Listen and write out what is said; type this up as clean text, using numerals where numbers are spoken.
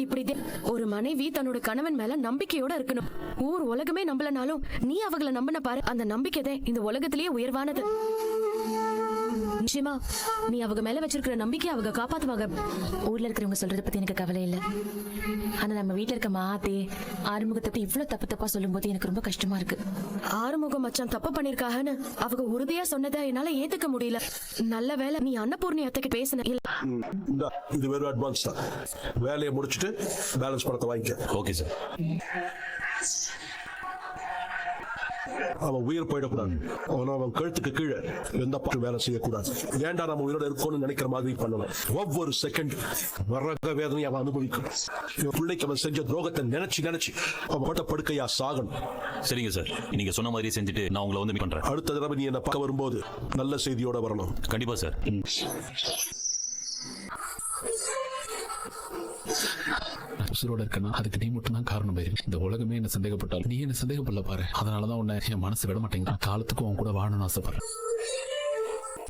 இப்படி ஒரு மனைவி தன்னோட கணவன் மேல நம்பிக்கையோட இருக்கணும். ஊர் உலகமே நம்பலனாலும் நீ அவங்கள நம்பின பாரு, அந்த நம்பிக்கை தான் இந்த உலகத்திலேயே உயர்வானது. நிச்சயமா நீ அவங்க மேல வச்சிருக்கிற நம்பிக்கை அவங்க காப்பாத்துவாங்க. ஊர்ல இருக்கிறவங்க சொல்றத பத்தி எனக்கு கவலை இல்ல. ஆனா நம்ம வீட்டுல இருக்க மாத்தே ஆறுமுகத்தை பத்தி இவ்வளவு தப்பு தப்பா சொல்லும் போது எனக்கு ரொம்ப கஷ்டமா இருக்கு. ஆறுமுகம் மச்சான் தப்பு பண்ணிருக்காங்கன்னு அவங்க உறுதியா சொன்னதை என்னால ஏத்துக்க முடியல. நல்ல வேலை நீ அன்னபூர்ணி அத்தைக்கு பேசின. இது வெறும் அட்வான்ஸ் தான். வேலையை முடிச்சுட்டு பேலன்ஸ் பணத்தை வாங்கிக்க. Okay sir. அவன் உயிர் போயிடக்கூடாது. அவன் கழுத்துக்கு கீழே எந்த பாட்டு வேலை செய்யக்கூடாது. வேண்டாம், நம்ம உயிரோட இருக்கணும்னு நினைக்கிற மாதிரி பண்ணணும். ஒவ்வொரு செகண்ட் வர்ற வேதனையை அவன் அனுபவிக்கணும். பிள்ளைக்கு அவன் செஞ்ச துரோகத்தை நினைச்சு அவன் பட்ட படுக்கையா சாகணும். சரிங்க சார், நீங்க சொன்ன மாதிரி செஞ்சுட்டு நான் உங்களை வந்து மீட் பண்றேன். அடுத்த தடவை நீ என்ன பார்க்க வரும்போது நல்ல செய்தியோட வரணும். கண்டிப்பா சார். உசுரோட இருக்கனா அதுக்கு நீ மட்டும் தான் காரணம். பேரு இந்த உலகமே என்ன சந்தேகப்பட்டாலும் நீ என்ன சந்தேகப்படல பாரு. அதனாலதான் உன்னை என் மனசு விட மாட்டேங்குது. காலத்துக்கும் உன் கூட வாழணும்னு ஆசைப்படுறேன்.